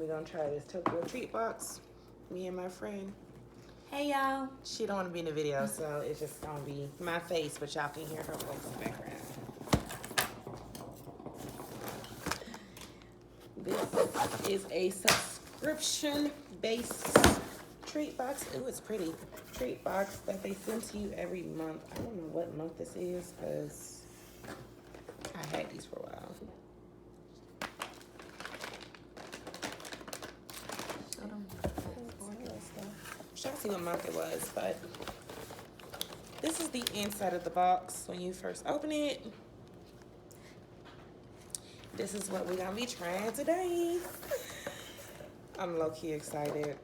We're gonna try this Tokyo treat box. Me and my friend. Hey y'all. She don't want to be in the video, so it's just gonna be my face, but y'all can hear her voice in the background. This is a subscription-based treat box. Ooh, it's pretty. Treat box that they send to you every month. I don't know what month this is because I had these for a while. I'm trying to see what month it was, but this is the inside of the box when you first open it. This is what we're gonna be trying today. I'm low-key excited.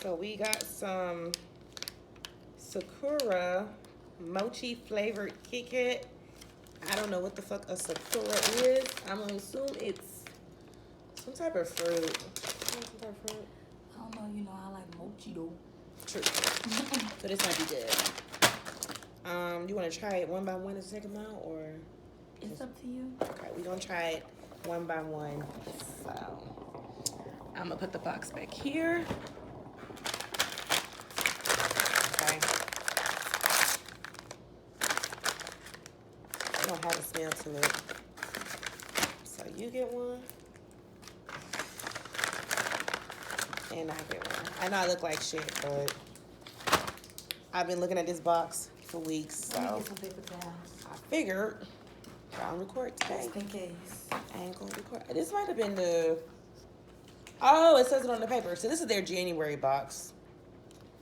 So we got some Sakura Mochi flavored Kitkat. I don't know what the fuck a Sakura is. I'm gonna assume it's some type of fruit. I don't know, you know, I like mochi though. True. So this might be good. You wanna try it one by one and take them out, or? It's up to you. Okay, we're gonna try it one by one. So I'm gonna put the box back here. Okay. They don't have a smell to it. So you get one. And I get one. I know I look like shit, but I've been looking at this box for weeks, so Let me get some paper towels. I figured I'll record today. Just in case. I ain't gonna record. This might have been the... Oh, it says it on the paper. So this is their January box.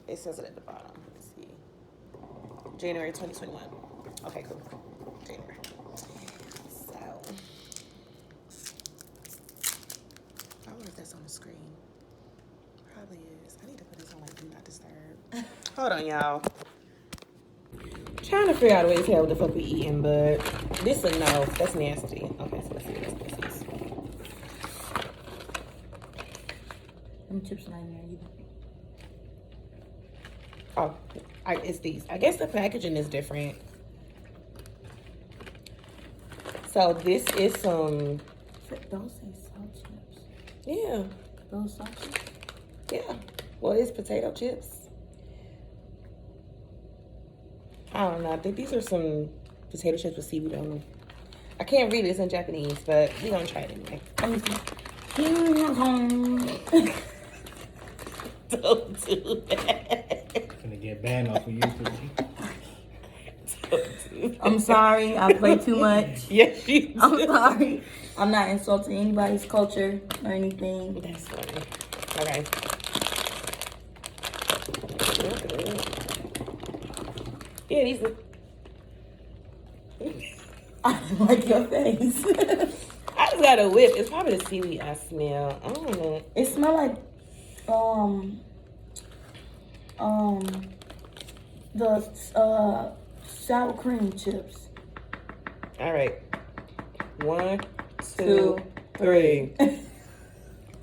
It says it at the bottom. Let's see. January 2021. Okay, cool. January. So... I wonder if that's on the screen. Probably is. I need to put this on like Do Not Disturb. Hold on, y'all. Trying to figure out a way to tell what the fuck we eating, but this a no. That's nasty. Okay, so let's see what this is. Them chips not in there either. Oh, it's these. I guess the packaging is different. So this is some... Those say salt chips. Yeah. Those salt chips? Yeah. Well, it's potato chips. I don't know. I think these are some potato chips with seaweed on them. I can't read it. It's in Japanese, but we're going to try it anyway. Let me see. Don't do that. Gonna get banned off of YouTube. Don't do that. I'm sorry. I play too much. Yes, you do. I'm sorry. I'm not insulting anybody's culture or anything. That's funny. Okay. Yeah, these are... I don't like your face. I just got a whip. It's probably the seaweed I smell. I don't know. It smell like the sour cream chips. All right. 1, 2, 3.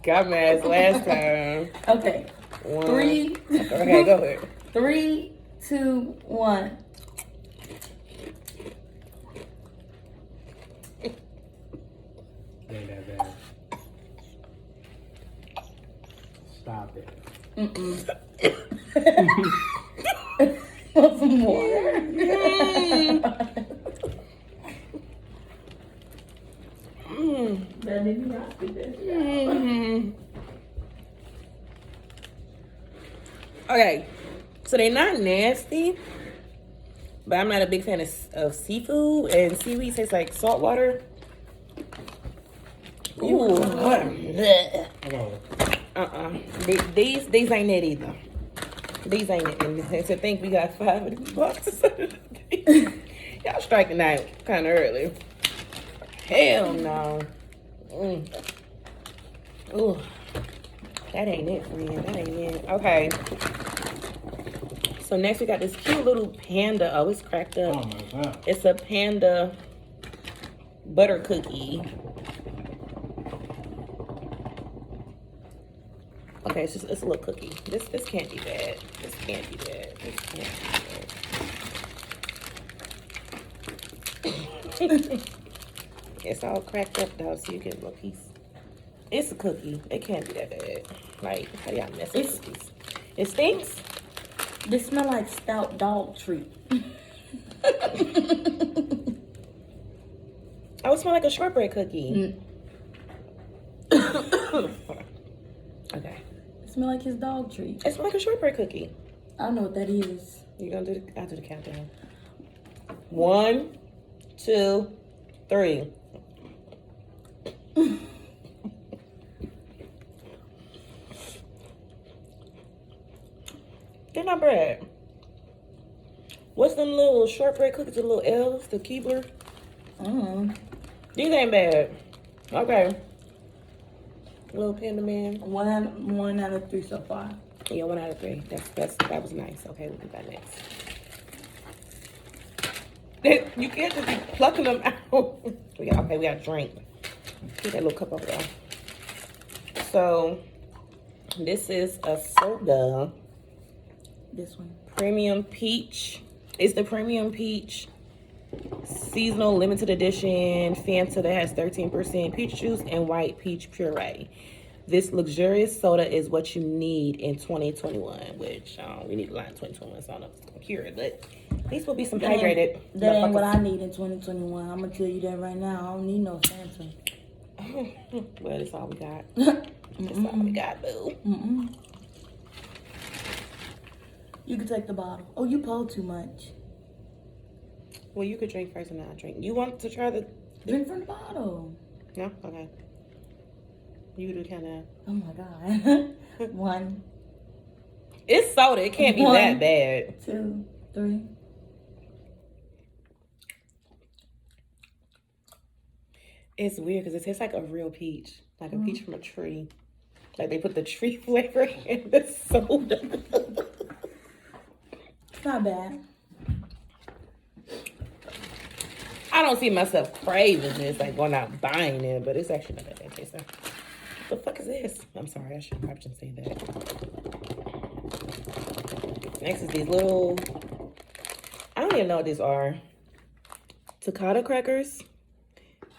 Got my ass last time. Okay. 1. 3. Okay, go ahead. 3, 2, 1. Ain't that bad. Stop it. Want some more? That made me not speak that. Okay, so they're not nasty, but I'm not a big fan of seafood, and seaweed tastes like salt water. Ooh, These ain't it either. These ain't it. And to think we got 5 of these boxes. Y'all striking out kind of early. Hell no. Ooh, that ain't it, friend. That ain't it. Okay. So next we got this cute little panda. Oh, it's cracked up. Oh my god. It's a panda butter cookie. Okay, it's a little cookie. This can't be bad. This can't be bad. This can't be bad. It's all cracked up though, so you get a little piece. It's a cookie. It can't be that bad. Like, how do y'all mess with It's- cookies? It stinks? They smell like stout dog treat. I would smell like a shortbread cookie. Okay. It smell like his dog treat. It smells like a shortbread cookie. I don't know what that is. You're gonna do I'll do the countdown. 1, 2, 3. They're not bad. What's them little shortbread cookies, the little L's, the Keebler? These ain't bad. Okay. Little Panda Man. 1 out of 3 so far. Yeah, 1 out of 3. That was nice. Okay, we'll do that next. You can't just be plucking them out. We got a drink. Get that little cup over there. So, this is a soda. This one. Premium Peach. It's the Premium Peach seasonal limited edition Fanta that has 13% peach juice and white peach puree. This luxurious soda is what you need in 2021, which we need a lot in 2021, so I don't know if it's gonna cure it, but at least we'll be some hydrated. That ain't what I need in 2021. I'm gonna tell you that right now. I don't need no Fanta. Well, that's all we got. That's all we got, boo. You can take the bottle. Oh, you pulled too much. Well, you could drink first and I'll drink. You want to try the... Drink from the bottle. No? Okay. You can do countdown. Oh my God. 1, It's soda. It can't be that bad. 2, 3. It's weird because it tastes like a real peach. Like a peach from a tree. Like they put the tree flavor in the soda. It's not bad. I don't see myself craving this, like going out buying it, but it's actually not that bad tasting. What the fuck is this? I'm sorry, I probably shouldn't say that. Next is these little, I don't even know what these are. Takata crackers.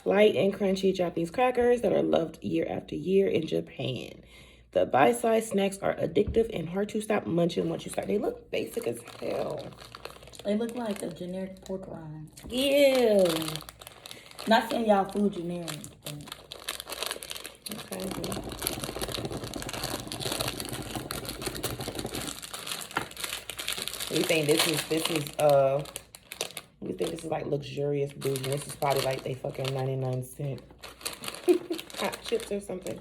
Light and crunchy Japanese crackers that are loved year after year in Japan. The bite-sized snacks are addictive and hard to stop munching once you start. They look basic as hell. They look like a generic pork rind. Ew. Not saying y'all food generic, but... Okay. We think this is we think this is like luxurious bougie. This is probably like they fucking 99-cent hot chips or something.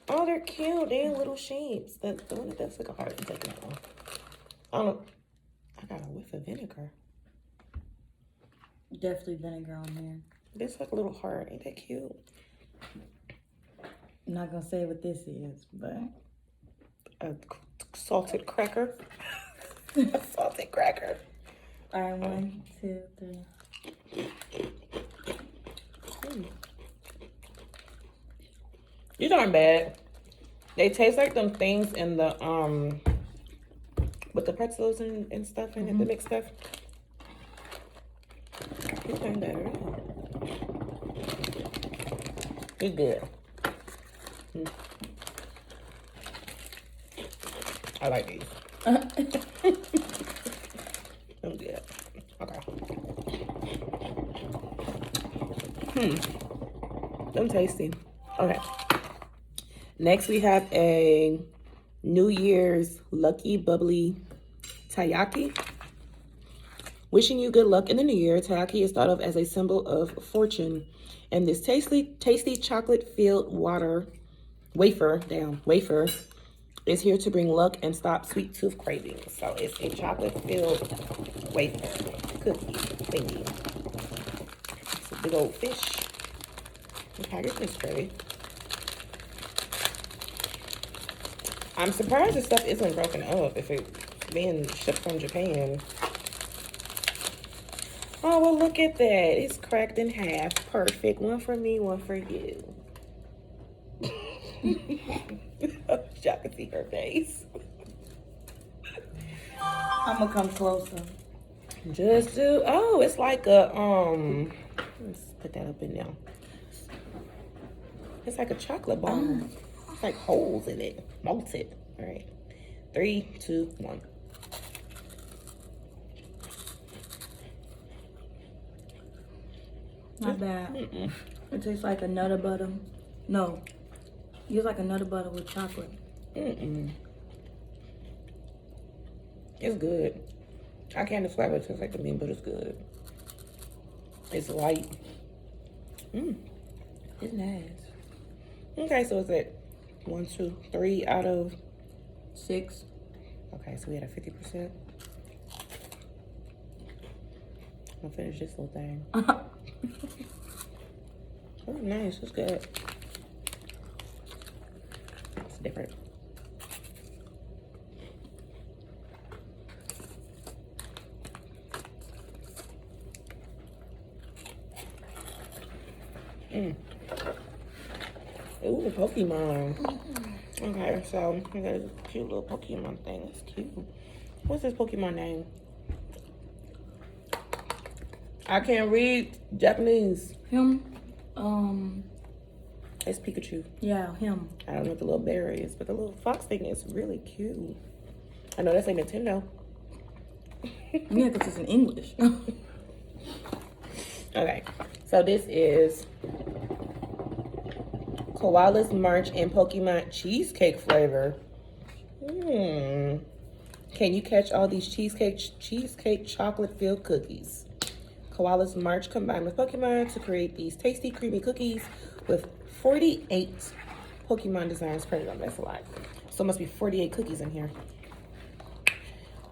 Oh, they're cute. They're little shapes. The one that does look a heart. I'm taking that one. I don't know. I got a whiff of vinegar. Definitely vinegar on here. This like a little heart. Ain't that cute? I'm not gonna say what this is, but... A salted cracker. A salted cracker. All right, 1, 2, 3. These aren't bad. They taste like them things in the with the pretzels and stuff in it, the mixed stuff. These aren't bad at all. It's good. I like these. I'm good. Okay. Them tasty. Okay. Next we have a New Year's Lucky Bubbly Taiyaki. Wishing you good luck in the new year. Taiyaki is thought of as a symbol of fortune. And this tasty chocolate-filled wafer is here to bring luck and stop sweet tooth cravings. So it's a chocolate-filled wafer cookie thingy. It's a big old fish. The package is pretty. I'm surprised this stuff isn't broken up if it's being shipped from Japan. Oh, well, look at that. It's cracked in half. Perfect. One for me, one for you. Y'all can see her face. I'm gonna come closer. Just do. Oh, it's like a let's put that up in there. It's like a chocolate bar. It's like holes in it. Malted. All right. 3, 2, 1. Not bad. It tastes like a Nutter Butter. No. It's like a Nutter Butter with chocolate. It's good. I can't describe what it tastes like to me, but it's good. It's light. It's nice. Okay, so it's at 1, 2, 3 out of 6. Okay, so we had a 50%. I'm gonna finish this little thing. Oh, nice. It's good. It's different. Ooh, Pokemon. Okay, so I got a cute little Pokemon thing. It's cute. What's this Pokemon name? I can't read Japanese. Him? It's Pikachu. Yeah, him. I don't know what the little bear is, but the little fox thing is really cute. I know that's a Nintendo. Yeah, because it's in English. Okay, so this is Koala's March and Pokemon cheesecake flavor. Can you catch all these cheesecake chocolate filled cookies? Koala's March combined with Pokemon to create these tasty, creamy cookies with 48 Pokemon designs printed on. That's a lot. So it must be 48 cookies in here.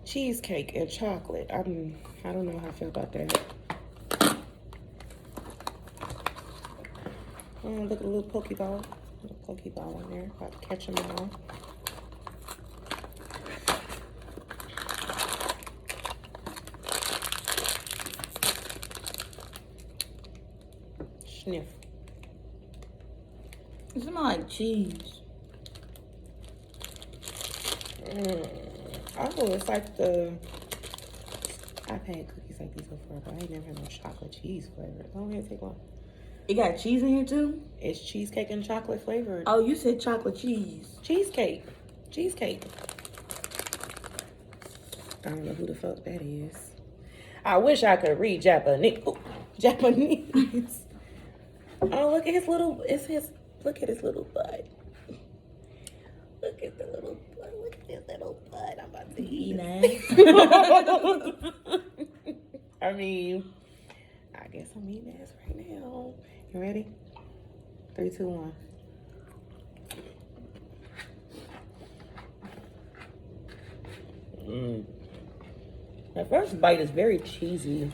Cheesecake and chocolate. I don't know how I feel about that. Oh, look at the little Pokeball. Little Pokeball in there. About to catch them all. Sniff. It smells like cheese. Oh, it's like I've had cookies like these before, but I ain't never had no chocolate cheese flavor. Go ahead and take one. It got cheese in here too? It's cheesecake and chocolate flavored. Oh, you said chocolate cheese. Cheesecake. Cheesecake. I don't know who the fuck that is. I wish I could read Japanese. Ooh, Japanese. Oh, look at his little, look at his little butt. Look at the little butt. Look at his little butt. I'm about to eat it. I mean, I guess I'm eating ass right now. You ready? 3, 2, 1. The first bite is very cheesy.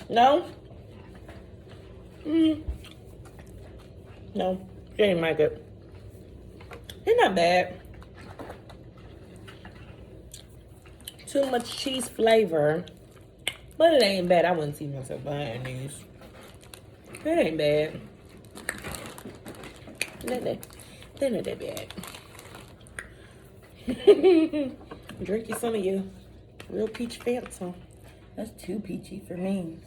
No? No, she ain't like it. It's not bad. Too much cheese flavor, but it ain't bad. I wouldn't see myself buying these. It ain't bad. They're not that bad. Drink you some of your real peach Fanta. That's too peachy for me.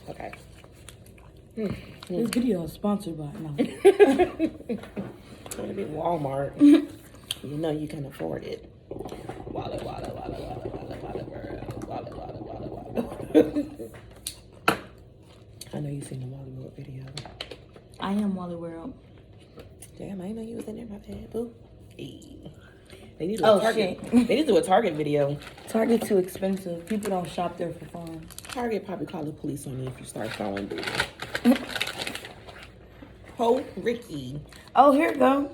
Okay. This video is sponsored by no. It's gonna be Walmart. You know you can afford it. Walla. I know you seen the Wally World video. I am Wally World. Damn, I didn't know you was in there, my bad, boo. Hey. They need to do a Target. They need to do a Target video. Target's too expensive. People don't shop there for fun. Target probably call the police on you if you start throwing booty. Ho Ricky. Oh, here it go.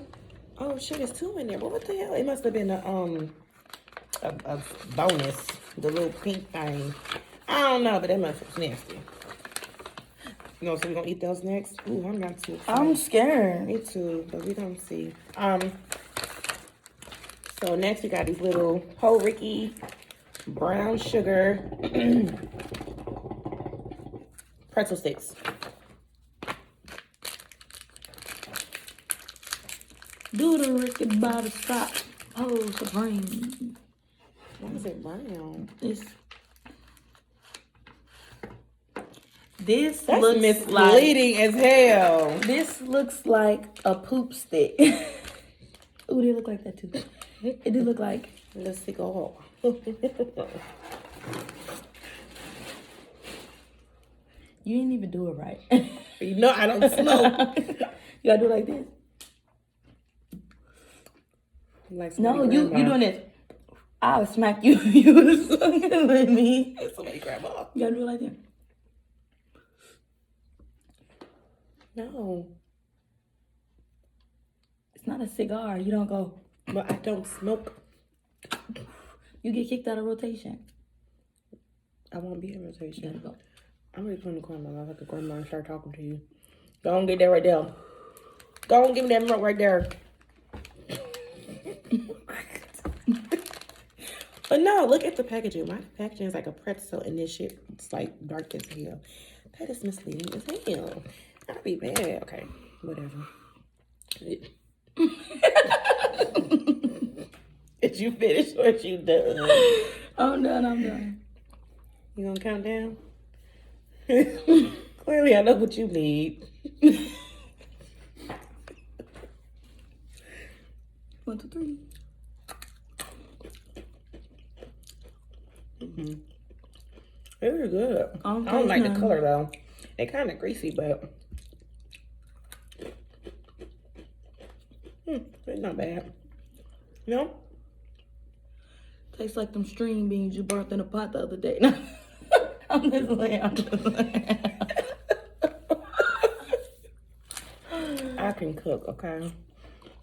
Oh shit, there's 2 in there. But what the hell? It must have been a bonus. The little pink thing. I don't know, but that must was nasty. You know, so we gonna eat those next? Ooh, I'm not too excited. I'm scared. Me too, but we gonna see. So next we got these little Ho Ricky brown sugar pretzel sticks. Do the Ricky Bobby stop. Oh, Supreme. Why is it brown? It's This That's looks like misleading as hell. this looks like a poop stick. Ooh, they look like that too. It did look like. Let's see, go. You didn't even do it right. You know I don't smoke. You gotta do it like this. Like No, you doing this. I'll smack you. You was fucking with me. Somebody grandma. You gotta do it like that. No, It's not a cigar. You don't go. but I don't smoke. You get kicked out of rotation. I won't be in You gotta rotation. go. I'm ready to put in the corner. I like a grandma and start talking to you. Go on, get that right there. Go on, give me that milk right there. But no, look at the packaging. My packaging is like a pretzel, and this shit it's like dark as hell. That is misleading as hell. I'd be bad. Okay, whatever. Did you finish or you done? I'm done. You gonna count down? Clearly, I know what you need. 1, 2, 3. Mm-hmm. They were good. I don't I don't like taste the none. color though. They kind of greasy, but it's not bad. You know? Tastes like them string beans you burnt in a pot the other day. I'm just playing. I can cook, okay?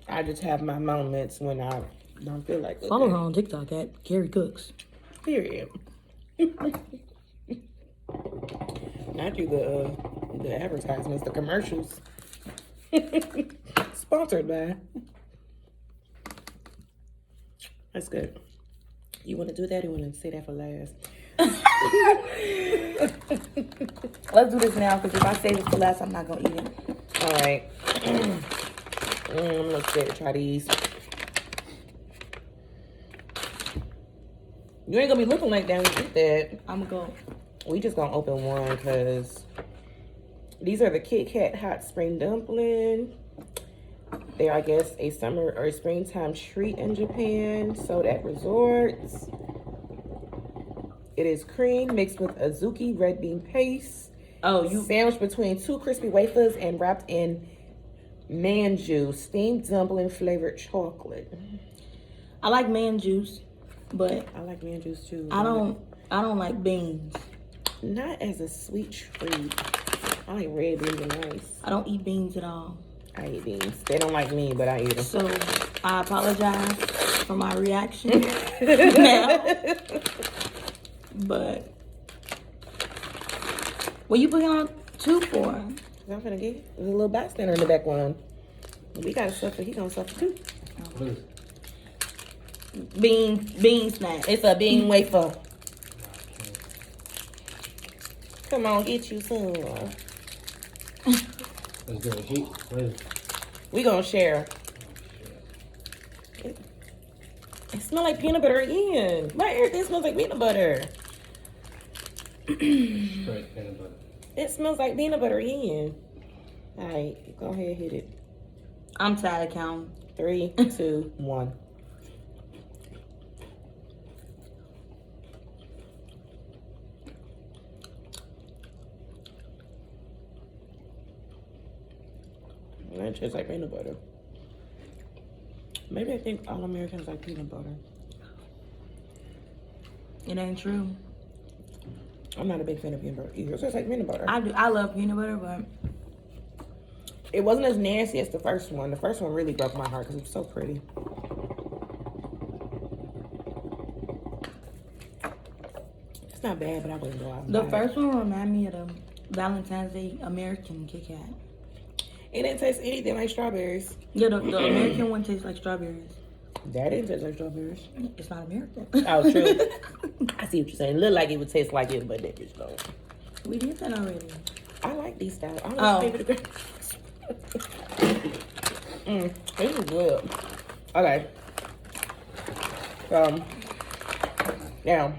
I just have my moments when I don't feel like cooking. Follow her on TikTok at Carrie Cooks. Period. Not do the advertisements, the commercials. Sponsored by. That's good. You want to do that or you want to say that for last? Let's do this now, because if I save it for last, I'm not going to eat it. All right. I'm scared to try these. You ain't gonna be looking like that when you eat that. I'm going to go. We just gonna open one because these are the Kitkat hot spring dumpling. They're, I guess, a summer or springtime treat in Japan, sold at resorts. It is cream mixed with azuki red bean paste. Oh, you. Sandwiched between 2 crispy wafers and wrapped in manju, steamed dumpling flavored chocolate. I like man juice, but I like manjus too. I don't like beans. Not as a sweet treat. I like red beans are nice. I don't eat beans at all. I eat beans. They don't like me, but I eat them. So I apologize for my reaction now. But what you putting on 2 for? I'm gonna get a little bystander in the back one. We gotta suffer. He gonna suffer too. What is it? Bean snack. It's a bean wafer. Come on, get you some. Let's do a heat. What is it? We gonna share. It smells like peanut butter again. My everything smells like peanut butter. Straight peanut butter. It smells like peanut butter again. All right, go ahead, hit it. I'm tired of counting. 3, 2, 1. That tastes like peanut butter. Maybe I think all Americans like peanut butter. It ain't true. I'm not a big fan of peanut butter either. It tastes like peanut butter. I love peanut butter, but It wasn't as nasty as the first one. The first one really broke my heart because it was so pretty. It's not bad, but I wouldn't go out and the buy it. first one remind me of the Valentine's Day American Kitkat. It didn't taste anything like strawberries. Yeah, the American one tastes like strawberries. That didn't taste like strawberries. It's not American. Oh, true. I see what you're saying. It looked like it would taste like it, but that just don't. We did that already. I like these styles. I Oh. don't think this is good. Okay. Now.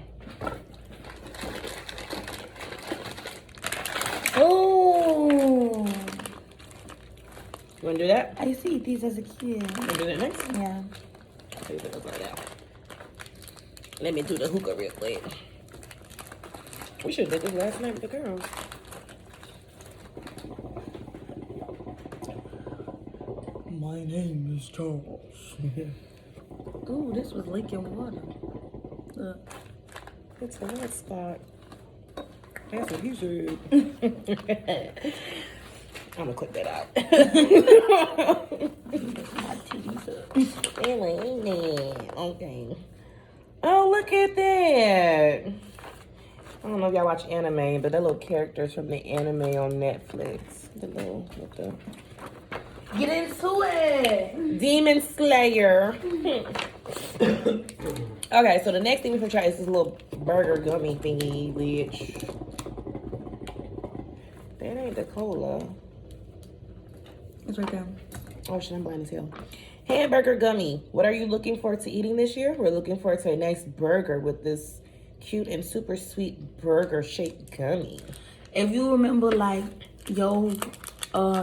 wanna do that? I used to eat these as a kid. Wanna do that next? Yeah. Okay, so let's like that. Let me do the hookah real quick. We should have did this last night with the girls. My name is Charles. Ooh, this was leaking water. Look. It's a hot spot. That's what he said. I'm gonna clip that out. My titties up. Okay. Oh, look at that. I don't know if y'all watch anime, but they're little characters from the anime on Netflix. Get into it. Demon Slayer. Okay, so the next thing we're gonna try is this little burger gummy thingy, which that ain't the cola. It's right there. Oh shit, I'm blind as hell. Hamburger gummy. What are you looking forward to eating this year? We're looking forward to a nice burger with this cute and super sweet burger shaped gummy. If you remember, like, your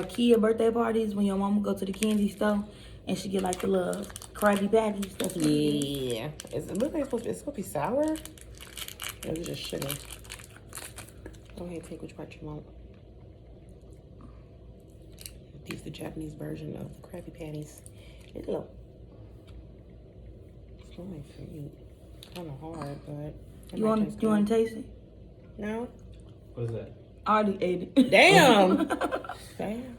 kid birthday parties when your mama go to the candy store and she get like the little Krabby Patties. That's what it is. Yeah. It's supposed to be sour? Or is it just sugar? Go ahead, take which part you want. These the Japanese version of the Krabby Patties. It's a little. It's really sweet. Kind of hard, but. You want to taste it? No. What is that? I already ate it. Damn. Damn.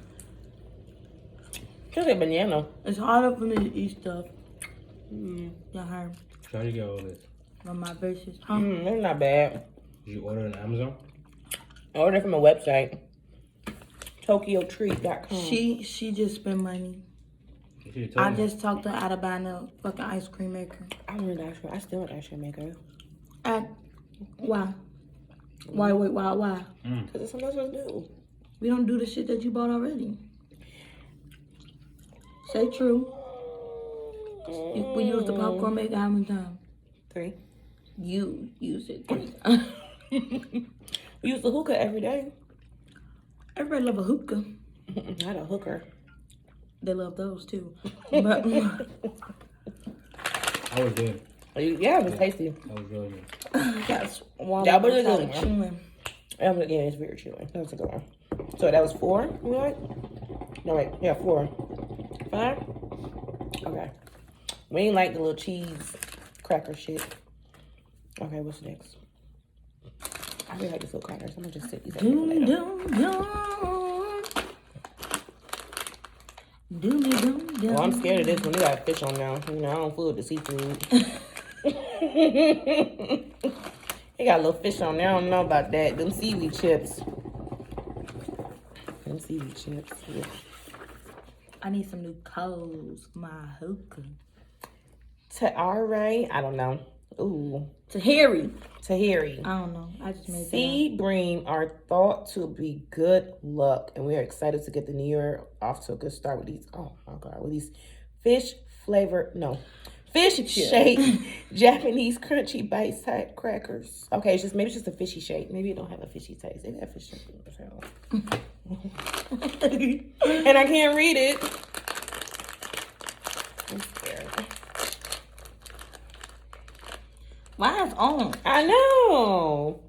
Just a banana. It's harder for me to eat stuff. Y'all heard? Try to get all this. On my basis. Huh? It's not bad. Did you order on Amazon? I ordered from a website. TokyoTreat.com. She just spent money. You should have told I me. just talked her out of buying a fucking ice cream maker. I wanted ice cream. I still want ice cream maker. Why? Why? Because it's something else to do. We don't do the shit that you bought already. Say true. We use the popcorn maker how many times? 3. You use it 3 times. We use the hookah every day. Everybody love a hookah. Not a hooker. They love those too. But I was good. Yeah, it was tasty. I was really good. that's one. That was a good one. chewing. Yeah, it's very chewy. That was a good one. So that was 4, you know what? No, wait. Yeah, 4. 5? Okay. We ain't like the little cheese cracker shit. Okay, what's next? I really like these little crackers. I'm gonna just sit these out for later. Well, I'm scared of this one. We got fish on now. You know, I don't fool with the seafood. They got a little fish on there. I don't know about that. Them seaweed chips. Yeah. I need some new clothes for my hookah. Alright, I don't know. Ooh. Tahiri. Tahiri. I don't know. I just made that Seed bream are thought to be good luck, and we are excited to get the new year off to a good start with these. Oh my god, with these fish shaped Japanese crunchy bite type crackers. Okay, maybe it's just a fishy shape. Maybe it don't have a fishy taste. Maybe that fish shape as hell. And I can't read it. I'm scared. Mine's on. I know.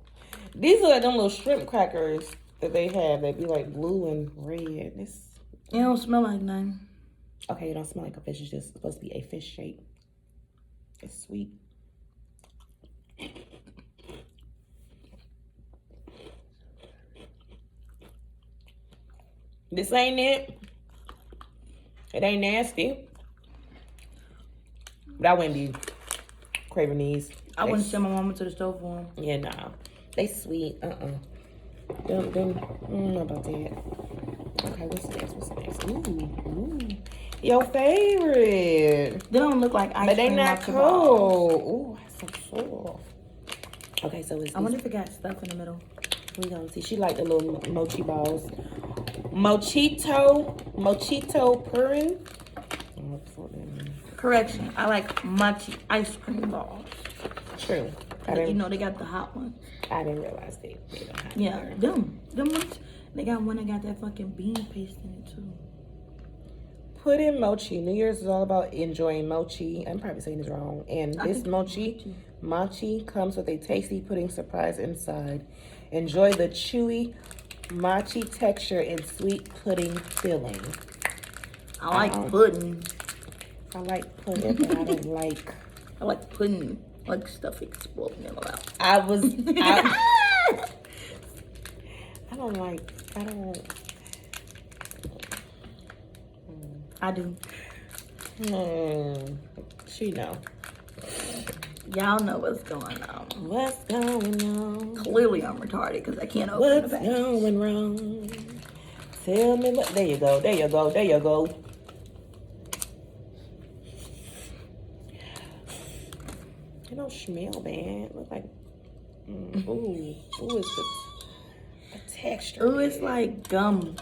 These are like them little shrimp crackers that they have. They be like blue and red. It don't smell like nothing. Okay, it don't smell like a fish. It's just supposed to be a fish shape. It's sweet. This ain't it. It ain't nasty. But I wouldn't be craving these. I wouldn't send my mama to the store for them. Yeah, nah. They sweet. Them, I don't know about that. Okay, what's next? Ooh. Your favorite. They don't look like ice cream. But they not after balls. cold. Ooh, that's so soft. Okay, so it's I wonder if it got stuff in the middle. we gonna see. She like the little mochi balls. Mochito purin. Correction. I like mochi ice cream balls. True. You know they got the hot one. I didn't realize they don't have Yeah, them ones. They got one that got that fucking bean paste in it too. pudding mochi. New Year's is all about enjoying mochi. I'm probably saying this wrong. And this mochi comes with a tasty pudding surprise inside. Enjoy the chewy mochi texture and sweet pudding filling. I like pudding. I like pudding, but I don't like. I like pudding. I like stuff exploding in my mouth. I don't like. I do. She know. Y'all know what's going on. What's going on? Clearly I'm retarded because I can't open What's the package. going wrong? Tell me what. There you go. There you go. There you go. It don't smell bad. Look like. Ooh, it's the texture. Ooh, it's like gum.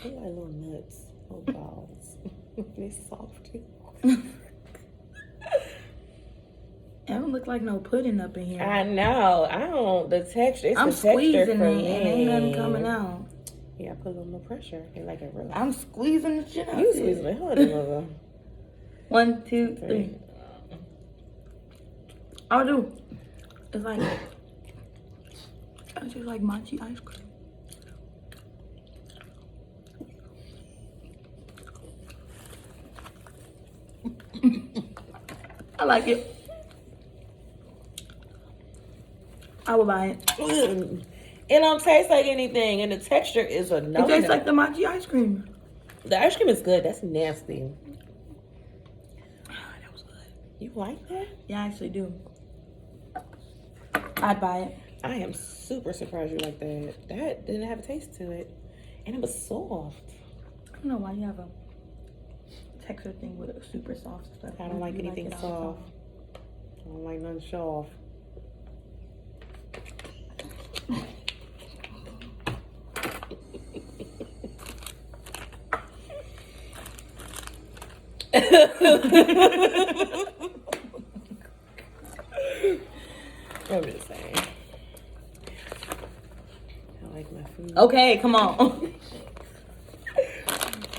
They like little nuts, little balls. They're soft too. It don't look like no pudding up in here. I know. I don't. The texture. It's I'm the texture squeezing for it me. and ain't nothing coming out. Yeah, I put a little more pressure. They like it real. I'm squeezing the shit out. You squeezing it. Hold on, mother. 1, 2, 3. I do. It's like it's just like mochi ice cream. I like it. I will buy it. It don't taste like anything, and the texture is a no. It tastes like the mochi ice cream. The ice cream is good. That's nasty. That was good. You like that? Yeah, I actually do. I'd buy it. I am super surprised you like that. That didn't have a taste to it, and it was soft. I don't know why you have a texture thing with a super soft stuff. I don't like anything soft. I don't like nothing soft. I'm just saying. I like my food. Okay, come on.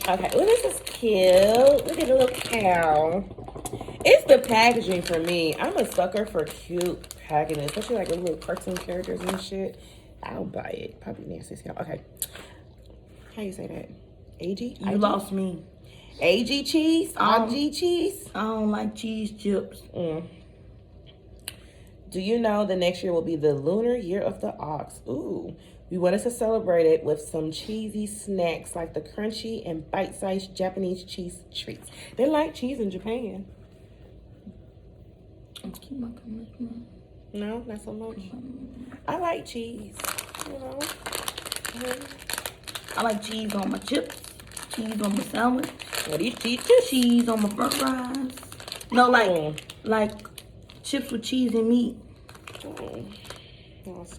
Okay, well, this is cute. Look at the little cow. It's the packaging for me. I'm a sucker for cute packaging, especially like with little cartoon characters and shit. I'll buy it. Probably nasty as hell. Okay. How you say that? AG? You lost me. AG cheese? AG cheese? I don't like cheese chips. Do you know the next year will be the lunar year of the ox? Ooh. We wanted to celebrate it with some cheesy snacks like the crunchy and bite-sized Japanese cheese treats. They like cheese in Japan. No, not so much. I like cheese, you know. I like cheese on my chips, cheese on my sandwich, What do you cheese? cheese on my french fries. No, like chips with cheese and meat.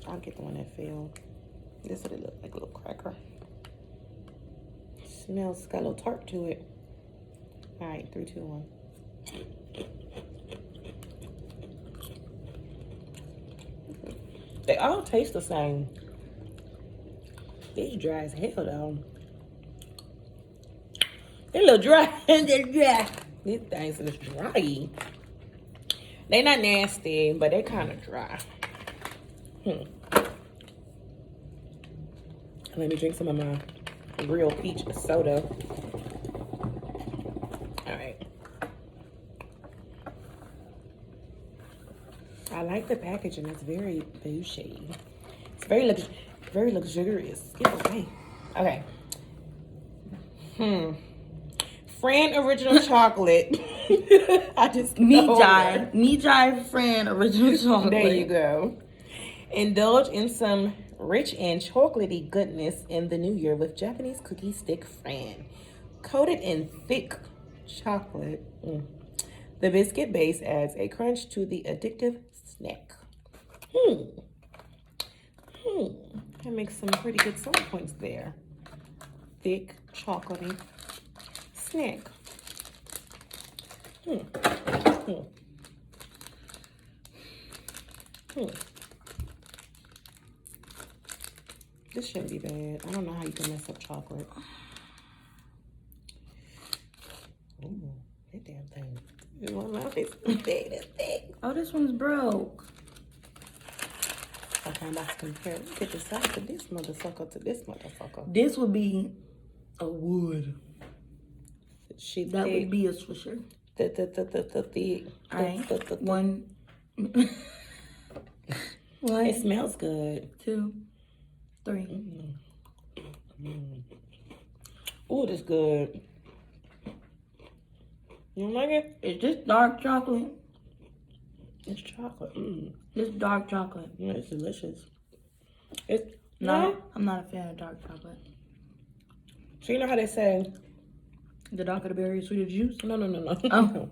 I'll get the one that fell. This would look like a little cracker. Smells, got a little tart to it. All right, 3, 2, 1. They all taste the same. These dry as hell though. They're a little dry. They're dry. These things are just dry. They not nasty, but they kind of dry. Let me drink some of my real peach soda. All right. I like the packaging. It's very bougie. It's very luxurious. Get away. Okay. Fran original chocolate. I just Mijai Fran original chocolate. There you go. Indulge in some rich and chocolatey goodness in the new year with Japanese cookie stick Fran. Coated in thick chocolate, the biscuit base adds a crunch to the addictive snack. That makes some pretty good selling points there. Thick chocolatey snack. This shouldn't be bad. I don't know how you can mess up chocolate. Oh, this is big. This big. Oh, this one's broke. Okay, I'm about to compare. Look at the size of this motherfucker to this motherfucker. This would be a wood. She That thick. would be a Swisher. Thick. Alright, one. One, It smells good. 2, 3. Oh, this good. You don't like it? Is this dark chocolate? It's chocolate. This dark chocolate. Yeah, it's delicious. It's No, I'm not a fan of dark chocolate. So you know how they say, The darker the berry, sweeter the juice. no. Oh.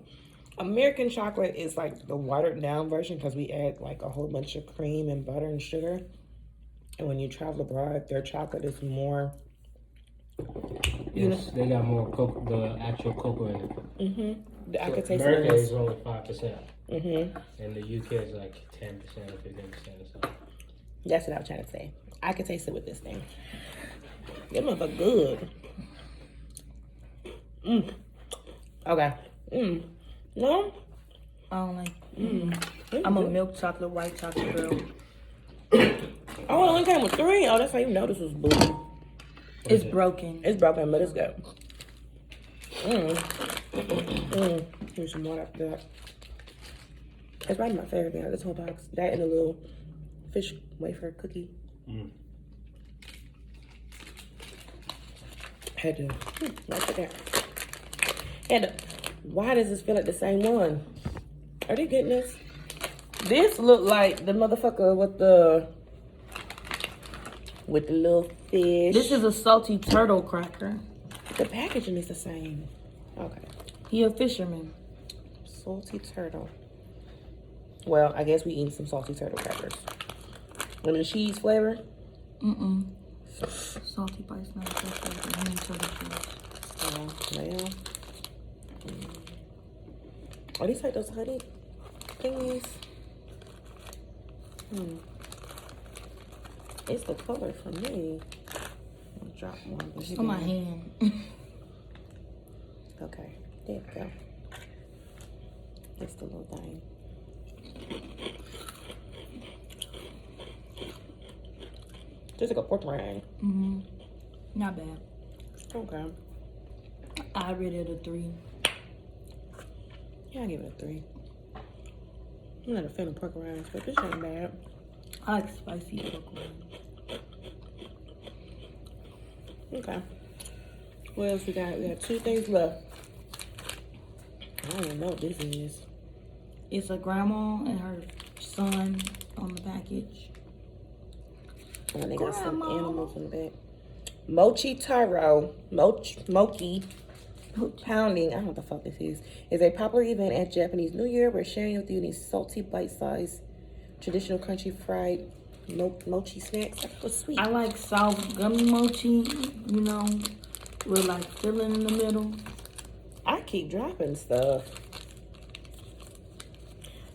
American chocolate is like the watered down version because we add like a whole bunch of cream and butter and sugar. And when you travel abroad, their chocolate is more. Yes, they got more cocoa, the actual cocoa in it. I could taste America it. is only 5%. And the UK is like 10% or 15% or something. That's what I was trying to say. I could taste it with this thing. That motherfucker good. Okay. No? I don't like. I'm a milk chocolate, white chocolate girl. Oh, it only came with 3. Oh, that's how you know this was blue. It's broken. It's broken, but it's good. Here's some more after that. It's probably my favorite thing out of this whole box. That and a little fish wafer cookie. Had to like that. And why does this feel like the same one? Are they getting this? This look like the motherfucker with the little fish. This is a salty turtle cracker. The packaging is the same. Okay. He a fisherman. Salty turtle. Well, I guess we eating some salty turtle crackers. Lemon cheese flavor. Salty bites, not flavor. Honey turtle cheese. Oh, well. Are these like those honey thingies? It's the color for me. I'll drop one. It's on my hand. Okay, there you go. It's the little thing. Just like a pork rind. Not bad. Okay. I rate it a 3. Yeah, I give it a 3. I'm not a fan of pork rinds, but this ain't bad. I like spicy pork rind. Okay. What else we got? We got 2 things left. I don't even know what this is. It's a grandma and her son on the package. And they got some Grandma. animals in the back. Mochi Taro. Mochi. Pounding. I don't know what the fuck this is a popular event at Japanese New Year. We're sharing with you these salty, bite-sized, traditional crunchy fried mochi snacks. That's so sweet. I like soft gummy mochi, you know, with like filling in the middle. I keep dropping stuff.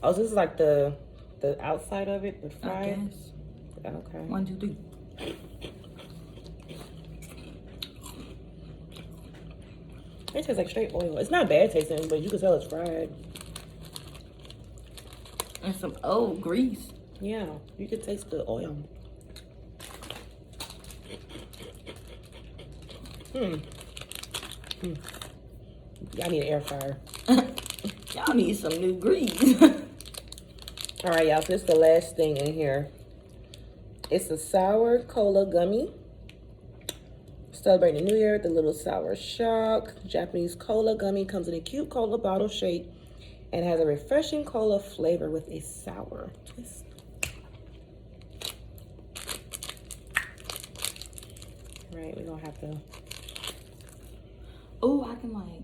Oh, so this is like the outside of it, but I fried? guess. Okay. 1, 2, 3. It tastes like straight oil. It's not bad tasting, but you can tell it's fried. And some old grease. Yeah, you can taste the oil. Y'all need an air fryer. Y'all need some new grease. All right, y'all, so this is the last thing in here. It's a sour cola gummy. Celebrating the New Year with a little sour shock. Japanese cola gummy comes in a cute cola bottle shape and has a refreshing cola flavor with a sour twist. Right, we're gonna have to. Oh, I can like.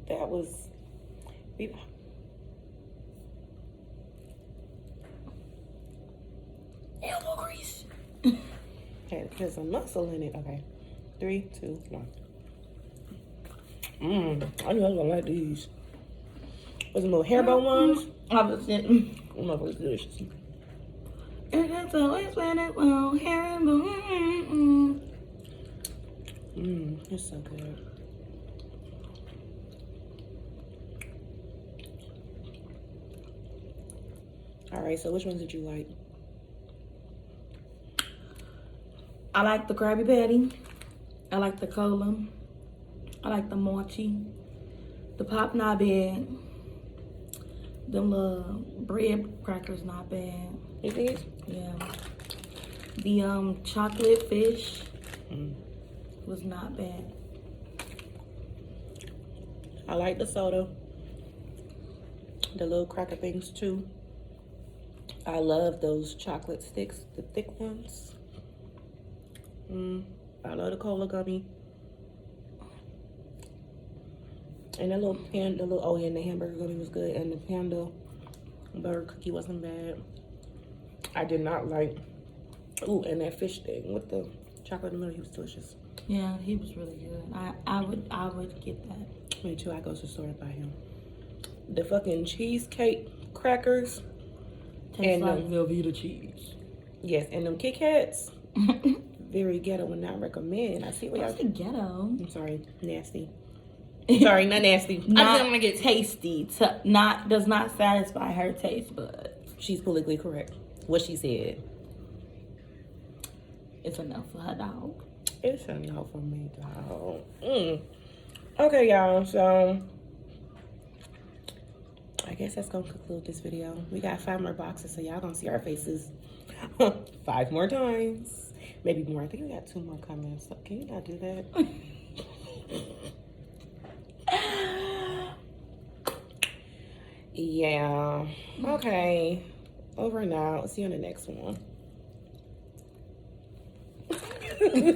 That was. Elbow grease. Okay, there's some muscle in it. Okay. 3, 2, 1. I knew I was gonna like these. Those little hair bow ones. I was saying, Motherfuckers delicious. it's always when it's well, hair and bone. It's so good. All right, so which ones did you like? I like the Krabby Patty. I like the cola. I like the Mochi. The pop not bad. Them little bread crackers not bad. You think? Yeah. The chocolate fish was not bad. I like the soda. The little cracker things too. I love those chocolate sticks, the thick ones. I love the cola gummy. And that little panda, oh yeah, and the hamburger gummy was good. And the panda butter cookie wasn't bad. I did not like, and that fish thing with the chocolate in the middle, he was delicious. Yeah, he was really good. I would get that. Me too, I go to the store to buy him. The fucking cheesecake crackers. Tastes And, like Velveeta cheese. Yes, and them Kitkats. Very ghetto, would not recommend. I see what y'all. What's the ghetto? I'm sorry, nasty. Sorry, not nasty. I Not just want to get. tasty. Does not satisfy her taste buds. She's politically correct. What she said. It's enough for her dog. It's enough for me, dog. Okay, y'all. So I guess that's gonna conclude this video. We got 5 more boxes, so y'all gonna see our faces 5 more times, maybe more. I think we got 2 more coming. So can you not do that? Yeah. Okay. Over and out. See you on the next one.